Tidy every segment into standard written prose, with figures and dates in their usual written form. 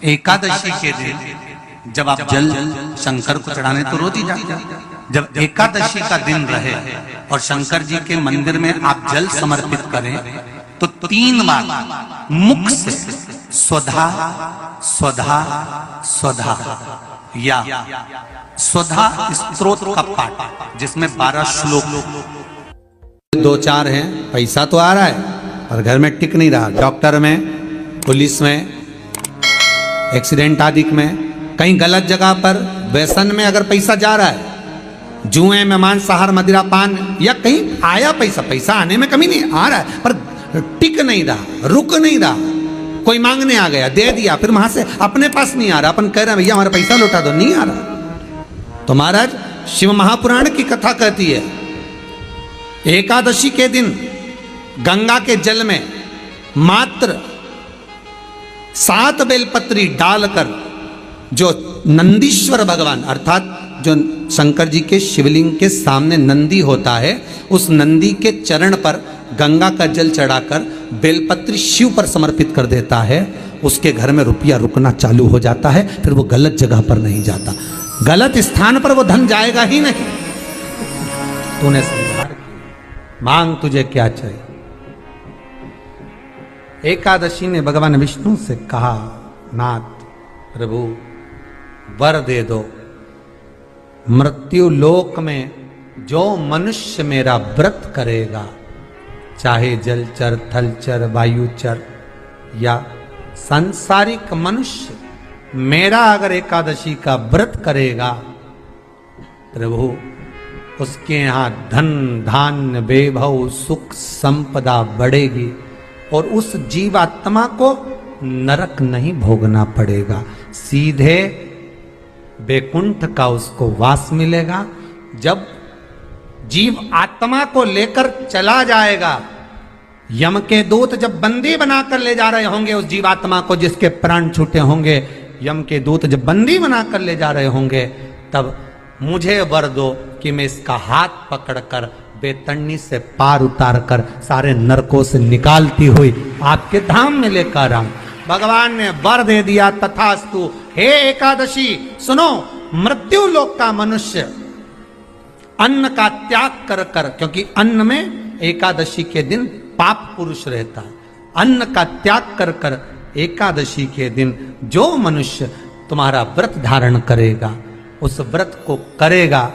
एकादशी के दिन जब आप जल शंकर को चढ़ाने तो रोज ही जाते हैं। जब एकादशी का दिन रहे और शंकर जी के मंदिर में आप जल समर्पित करें तो 3 बार मुख से स्वधा स्वधा स्वधा या स्वधा स्तोत्र का पाठ, जिसमें 12 श्लोक 2-4 हैं। पैसा तो आ रहा है पर घर में टिक नहीं रहा। डॉक्टर में, पुलिस में, एक्सीडेंट आदि में, कहीं गलत जगह पर, व्यसन में अगर पैसा जा रहा है, जुए में, मांसाहार, मदिरा पान, या कहीं आया पैसा, पैसा आने में कमी नहीं, आ रहा है पर टिक नहीं रहा, रुक नहीं रहा। कोई मांगने आ गया, दे दिया, फिर वहां से अपने पास नहीं आ रहा, अपन कह रहे हैं भैया हमारा पैसा लौटा दो, नहीं आ रहा। तो महाराज शिव महापुराण की कथा कहती है एकादशी के दिन गंगा के जल में मात्र 7 बेलपत्री डालकर जो नंदीश्वर भगवान अर्थात जो शंकर जी के शिवलिंग के सामने नंदी होता है, उस नंदी के चरण पर गंगा का जल चढ़ाकर बेलपत्री शिव पर समर्पित कर देता है, उसके घर में रुपया रुकना चालू हो जाता है। फिर वो गलत जगह पर नहीं जाता, गलत स्थान पर वो धन जाएगा ही नहीं। तूने समझा, मांग तुझे क्या चाहिए। एकादशी ने भगवान विष्णु से कहा, नाथ प्रभु वर दे दो, मृत्यु लोक में जो मनुष्य मेरा व्रत करेगा, चाहे जलचर, थलचर, वायुचर या सांसारिक मनुष्य, मेरा अगर एकादशी का व्रत करेगा, प्रभु उसके यहाँ धन धान्य वैभव सुख संपदा बढ़ेगी और उस जीवात्मा को नरक नहीं भोगना पड़ेगा, सीधे वैकुंठ का उसको वास मिलेगा। जब जीव आत्मा को लेकर चला जाएगा, यम के दूत जब बंदी बनाकर ले जा रहे होंगे उस जीवात्मा को, जिसके प्राण छूटे होंगे, यम के दूत जब बंदी बनाकर ले जा रहे होंगे, तब मुझे वर दो कि मैं इसका हाथ पकड़कर बेतन्नी से पार उतार कर सारे नरकों से निकालती हुई आपके धाम में लेकर आऊं। भगवान ने वर दे दिया, तथास्तु। हे एकादशी सुनो, मृत्यु लोक का मनुष्य अन्न का त्याग कर कर, क्योंकि अन्न में एकादशी के दिन पाप पुरुष रहता है, अन्न का त्याग कर कर एकादशी के दिन जो मनुष्य तुम्हारा व्रत धारण करेगा, उस व्रत को करेगा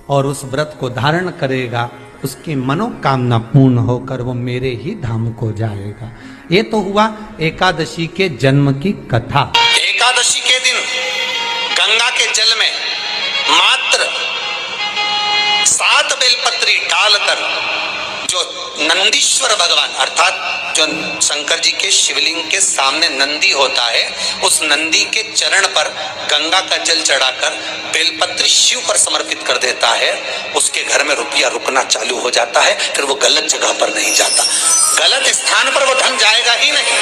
और उस व्रत को धारण करेगा, उसकी मनोकामना पूर्ण होकर वो मेरे ही धाम को जाएगा। ये तो हुआ एकादशी के जन्म की कथा। एकादशी के दिन गंगा के जल में मात्र 7 बेलपत्री डालकर जो नंदीश्वर भगवान अर्थात जो शंकर जी के शिवलिंग के सामने नंदी होता है, उस नंदी के चरण पर गंगा का जल चढ़ाकर बेलपत्री शिव पर समर्पित कर देता है, उसके घर में रुपया रुकना चालू हो जाता है। फिर वो गलत जगह पर नहीं जाता, गलत स्थान पर वो धन जाएगा ही नहीं।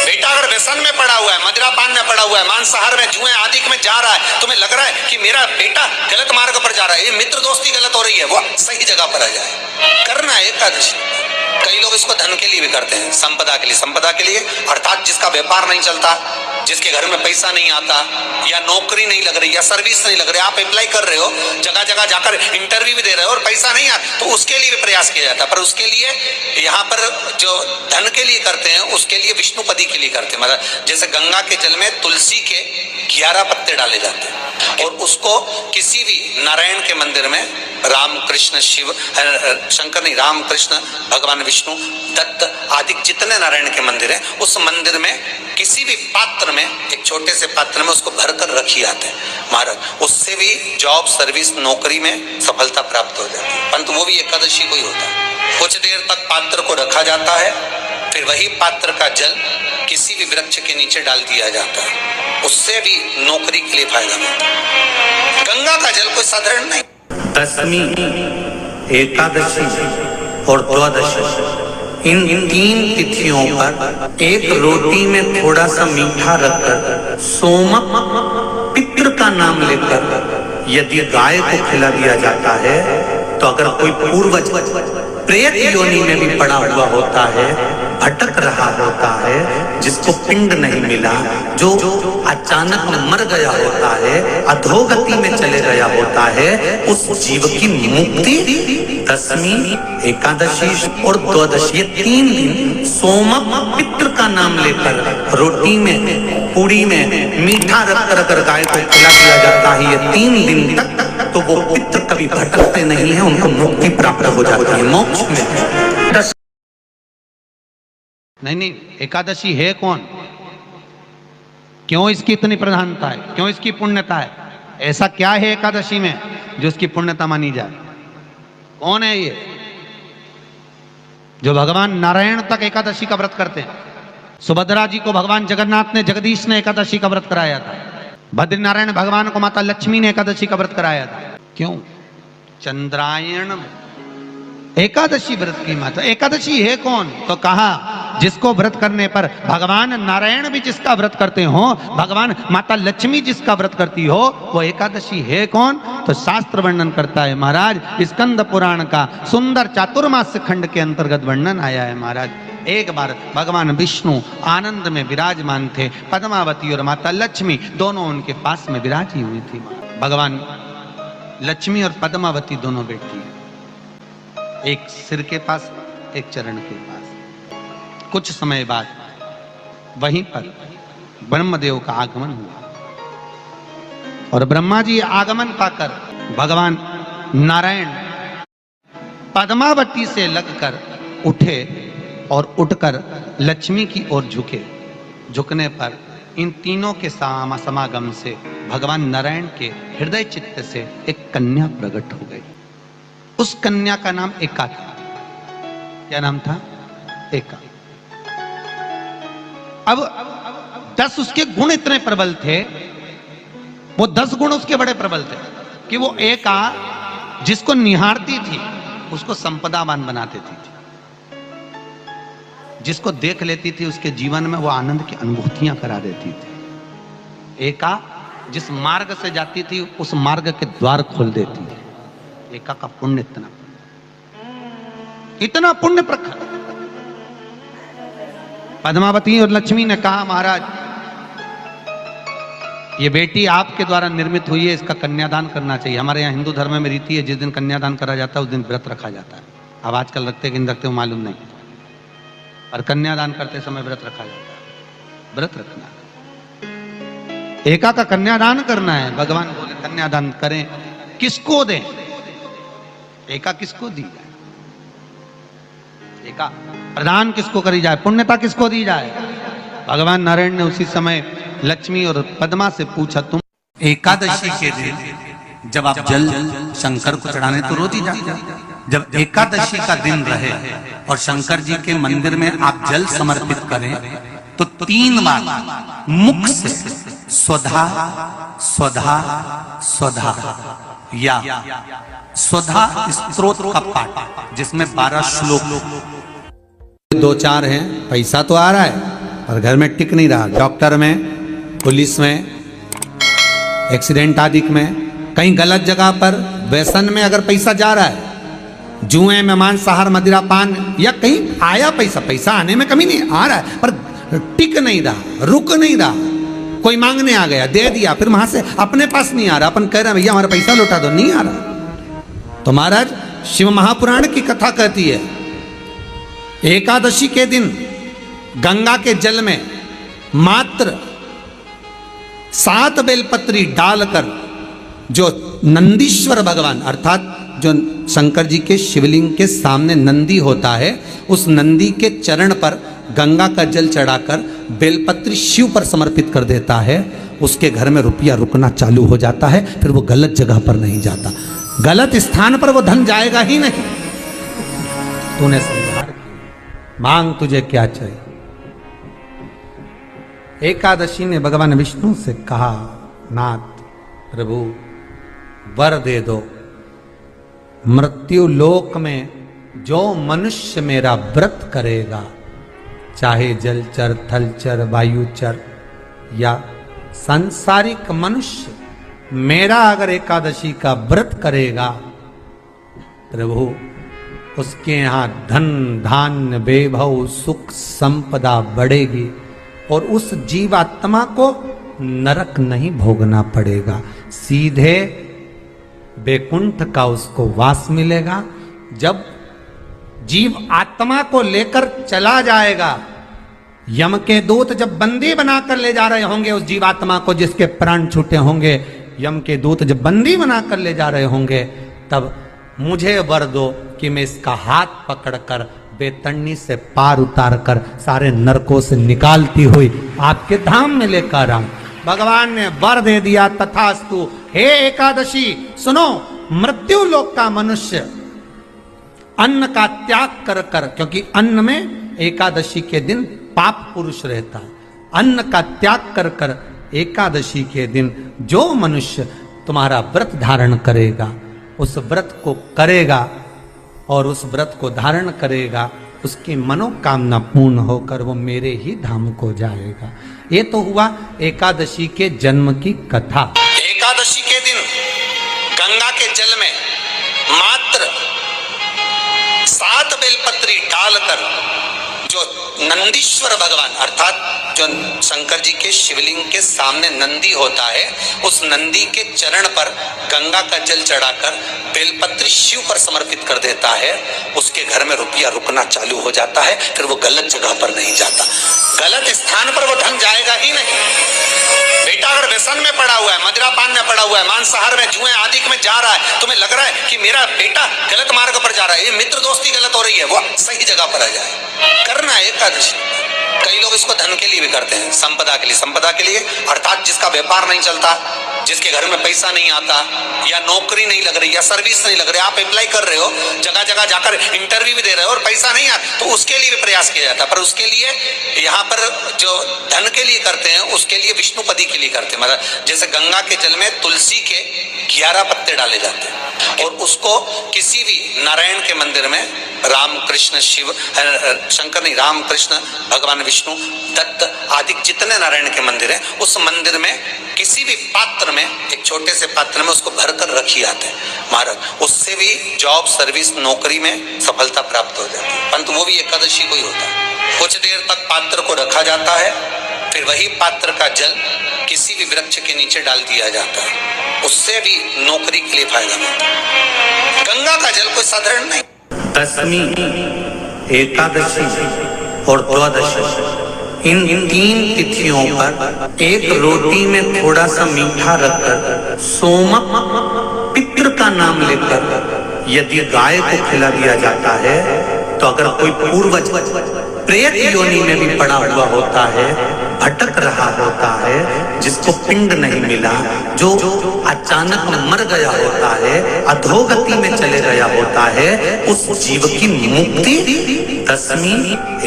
बेटा अगर व्यसन में पड़ा हुआ है, मदिरा पान में पड़ा हुआ है, मांसाहार में, जुए आदि में जा रहा है, तुम्हें लग रहा है कि मेरा बेटा गलत मार्ग पर जा रहा है, ये मित्र दोस्ती गलत हो रही है, वो सही जगह पर आ जाए। करना है एकादशी। कई लोग इसको धन के लिए भी करते हैं, संपदा के लिए, संपदा के लिए अर्थात जिसका व्यापार नहीं चलता, जिसके घर में पैसा नहीं आता, या नौकरी नहीं लग रही, या सर्विस नहीं लग रही, आप अप्लाई कर रहे हो, जगह जगह जाकर इंटरव्यू भी दे रहे हो और पैसा नहीं आता, तो उसके लिए भी प्रयास किया जाता है। पर उसके लिए यहाँ पर जो धन के लिए करते हैं, उसके लिए विष्णुपदी के लिए करते हैं। मतलब जैसे गंगा के जल में तुलसी के 11 पत्ते डाले जाते हैं और उसको किसी भी नारायण के मंदिर में राम कृष्ण शिव शंकर नहीं, राम कृष्ण भगवान विष्णु दत्त आदि जितने नारायण के मंदिर हैं, उस मंदिर में किसी भी पात्र में, एक छोटे से पात्र में उसको भरकर रखी जाते हैं महाराज। उससे भी जॉब, सर्विस, नौकरी में सफलता प्राप्त हो जाती है। परंतु वो भी एकादशी को ही होता है। कुछ देर तक पात्र को रखा जाता है, फिर वही पात्र का जल किसी भी वृक्ष के नीचे डाल दिया जाता है, उससे भी नौकरी के लिए फायदा मिलता है। गंगा का जल कोई साधारण नहीं। दशमी, एकादशी और द्वादशी, इन 3 तिथियों पर एक रोटी में थोड़ा सा मीठा रखकर सोमक पितृ का नाम लेकर यदि गाय को खिला दिया जाता है, तो अगर कोई पूर्वज प्रेत योनि में भी पड़ा हुआ होता है, भटक रहा होता है, जिसको पिंड नहीं मिला, जो अचानक मर गया होता है, अधोगति में चले गया होता है, उस जीव की मुक्ति दशमी, एकादशी और द्वादशी, ये 3 दिन सोमक पितृ का नाम लेकर रोटी में, पूड़ी में मीठा रख गाय को खिला दिया जाता है। ये 3 दिन तक तो वो पितृ कभी भटकते नहीं है, उनको मुक्ति प्राप्त हो जाती है, मोक्ष में। नहीं, एकादशी है कौन? क्यों इसकी इतनी प्रधानता है? क्यों इसकी पुण्यता है? ऐसा क्या है एकादशी में जो इसकी पुण्यता मानी जाए? कौन है ये जो भगवान नारायण तक एकादशी का व्रत करते हैं? सुभद्रा जी को भगवान जगन्नाथ ने, जगदीश ने एकादशी का व्रत कराया था। बद्रीनारायण भगवान को माता लक्ष्मी ने एकादशी का व्रत कराया था। क्यों? चंद्रायण एकादशी व्रत की माता। एकादशी है कौन? तो कहा जिसको व्रत करने पर भगवान नारायण भी जिसका व्रत करते हो, भगवान माता लक्ष्मी जिसका व्रत करती हो, वो एकादशी है कौन? तो शास्त्र वर्णन करता है महाराज, स्कंद पुराण का सुंदर चातुर्मास्य खंड के अंतर्गत वर्णन आया है महाराज। एक बार भगवान विष्णु आनंद में विराजमान थे, पद्मावती और माता लक्ष्मी दोनों उनके पास में विराजी हुई थी। भगवान लक्ष्मी और पद्मावती दोनों बैठी हैं, एक सिर के पास, एक चरण के पास। कुछ समय बाद वहीं पर ब्रह्मदेव का आगमन हुआ और ब्रह्मा जी आगमन पाकर भगवान नारायण पद्मावती से लगकर उठे और उठकर लक्ष्मी की ओर झुके। झुकने पर इन तीनों के समागम से भगवान नारायण के हृदय चित्त से एक कन्या प्रकट हो गई। उस कन्या का नाम एका था। क्या नाम था? एका। अब 10 उसके गुण इतने प्रबल थे, वो 10 गुण उसके बड़े प्रबल थे कि वो एका जिसको निहारती थी उसको संपदावान बना देती थी, जिसको देख लेती थी उसके जीवन में वो आनंद की अनुभूतियां करा देती थी। एका जिस मार्ग से जाती थी उस मार्ग के द्वार खोल देती थी। एका का पुण्य इतना पुण्य प्रखर। पद्मावती और लक्ष्मी ने कहा महाराज ये बेटी आपके द्वारा निर्मित हुई है, इसका कन्यादान करना चाहिए। हमारे यहाँ हिंदू धर्म में रीति है, जिस दिन कन्यादान करा जाता है उस दिन व्रत रखा जाता है। अब आजकल रखते कि नहीं रखते हो मालूम नहीं, और कन्यादान करते समय व्रत रखा जाता है। व्रत रखना, एका का कन्यादान करना है। भगवान बोले कन्यादान करें, किसको दें? एका किसको दी जाए? एका प्रदान किसको करी जाए? पुण्यता किसको दी जाए? भगवान नारायण ने उसी समय लक्ष्मी और पद्मा से पूछा, तुम एकादशी के दिन जब आप जल शंकर को चढ़ाने तो रोज ही जाते, जब एकादशी का दिन रहे और शंकर जी के मंदिर में आप जल समर्पित करें तो 3 बार मुख से स्वधा स्वधा स्वधा या स्वधा स्तोत्र का पाठ, जिसमें 12 श्लोक 2-4 हैं। पैसा तो आ रहा है पर घर में टिक नहीं रहा। डॉक्टर में, पुलिस में, एक्सीडेंट आदि में, कहीं गलत जगह पर व्यसन में अगर पैसा जा रहा है, जुए में, मांसाहार, मदिरा पान, या कहीं आया पैसा, पैसा आने में कमी नहीं, आ रहा है पर टिक नहीं रहा, रुक नहीं रहा। कोई मांगने आ गया, दे दिया, फिर वहां से अपने पास नहीं आ रहा, अपन कह रहे हैं भैया हमारा पैसा लौटा दो, नहीं आ रहा। तो महाराज शिव महापुराण की कथा कहती है एकादशी के दिन गंगा के जल में मात्र 7 बेलपत्री डालकर जो नंदीश्वर भगवान अर्थात जो शंकर जी के शिवलिंग के सामने नंदी होता है, उस नंदी के चरण पर गंगा का जल चढ़ाकर बेलपत्री शिव पर समर्पित कर देता है, उसके घर में रुपया रुकना चालू हो जाता है। फिर वो गलत जगह पर नहीं जाता, गलत स्थान पर वो धन जाएगा ही नहीं। तूने समझा, मांग तुझे क्या चाहिए। एकादशी ने भगवान विष्णु से कहा, नाथ प्रभु वर दे दो, मृत्यु लोक में जो मनुष्य मेरा व्रत करेगा, चाहे जलचर, थलचर, वायुचर या सांसारिक मनुष्य, मेरा अगर एकादशी का व्रत करेगा प्रभु उसके यहाँ धन धान्य वैभव सुख संपदा बढ़ेगी और उस जीवात्मा को नरक नहीं भोगना पड़ेगा, सीधे वैकुंठ का उसको वास मिलेगा। जब जीव आत्मा को लेकर चला जाएगा, यम के दूत जब बंदी बनाकर ले जा रहे होंगे उस जीवात्मा को, जिसके प्राण छूटे होंगे, यम के दूत जब बंदी बनाकर ले जा रहे होंगे, तब मुझे वर दो कि मैं इसका हाथ पकड़कर बेतरनी से पार उतार कर सारे नरकों से निकालती हुई आपके धाम में लेकर आऊं। भगवान ने वर दे दिया, तथास्तु। हे एकादशी सुनो, मृत्यु लोक का मनुष्य अन्न का त्याग कर कर, क्योंकि अन्न में एकादशी के दिन पाप पुरुष रहता है, अन्न का त्याग कर कर एकादशी के दिन जो मनुष्य तुम्हारा व्रत धारण करेगा, उस व्रत को करेगा और उस व्रत को धारण करेगा, उसकी मनोकामना पूर्ण होकर वो मेरे ही धाम को जाएगा। ये तो हुआ एकादशी के जन्म की कथा। एकादशी के दिन गंगा के जल में मात्र 7 बेलपत्री डालकर जो नंदीश्वर भगवान अर्थात जो शंकर जी के शिवलिंग के सामने नंदी होता है, उस नंदी के चरण पर गंगा का जल चढ़ाकर बेलपत्री शिव पर समर्पित कर देता है, उसके घर में रुपया रुकना चालू हो जाता है। फिर वो गलत जगह पर नहीं जाता, गलत स्थान पर वो धन जाएगा ही नहीं। बेटा अगर व्यसन में पड़ा हुआ है, मदिरापान में पड़ा हुआ है, मांसाहार में, जुए आदि में जा रहा है, तुम्हें लग रहा है कि मेरा बेटा गलत मार्ग पर जा रहा है, ये मित्र दोस्ती गलत हो रही है, वो सही जगह पर आ जाए। करना है एकादशी। कई लोग इसको धन के लिए भी करते हैं, संपदा के लिए। संपदा के लिए अर्थात जिसका व्यापार नहीं चलता, जिसके घर में पैसा नहीं आता, या नौकरी नहीं लग रही, या सर्विस नहीं लग रही, आप अप्लाई कर रहे हो, जगह जगह जाकर इंटरव्यू भी दे रहे हो और पैसा नहीं आता, तो उसके लिए भी प्रयास किया जाता है। पर उसके लिए यहाँ पर जो धन के लिए करते हैं, उसके लिए विष्णुपदी के लिए करते हैं। मतलब जैसे गंगा के जल में तुलसी के 11 पत्ते डाले जाते हैं और उसको किसी भी नारायण के मंदिर में राम कृष्ण शिव शंकर नहीं, राम कृष्ण भगवान विष्णु दत्त आदि जितने नारायण के मंदिर हैं, उस मंदिर में किसी भी पात्र में, एक छोटे से पात्र में उसको भरकर रखी जाते हैं महाराज। उससे भी जॉब सर्विस नौकरी में सफलता प्राप्त हो जाती है। परंतु वो भी एकादशी को ही होता है। कुछ देर तक पात्र को रखा जाता है, फिर वही पात्र का जल किसी भी वृक्ष के नीचे डाल दिया जाता है, उससे भी नौकरी के लिए फायदा मिलता है। गंगा का जल कोई साधारण नहीं। दशमी, एकादशी और द्वादशी, इन 3 तिथियों पर एक रोटी में थोड़ा सा मीठा रखकर सोमक पितृ का नाम लेकर यदि गाय को खिला दिया जाता है, तो अगर कोई पूर्वज प्रेत योनि में भी पड़ा हुआ होता है, भटक रहा होता है, जिसको पिंड नहीं मिला, जो अचानक मर गया होता है, अधोगति में चले गया होता है, उस जीव की मुक्ति दशमी,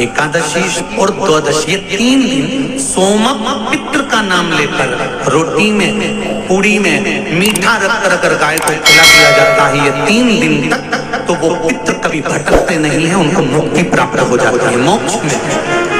एकादशी और द्वादशी, ये 3 दिन सोमक पितृ का नाम लेकर रोटी में, पूड़ी में मीठा रखकर अगर गाय को खिला दिया जाता है, ये 3 दिन तक, तो वो पितृ कभी भटकते नहीं है, उनको मुक्ति प्राप्त हो जाती है, मोक्ष में।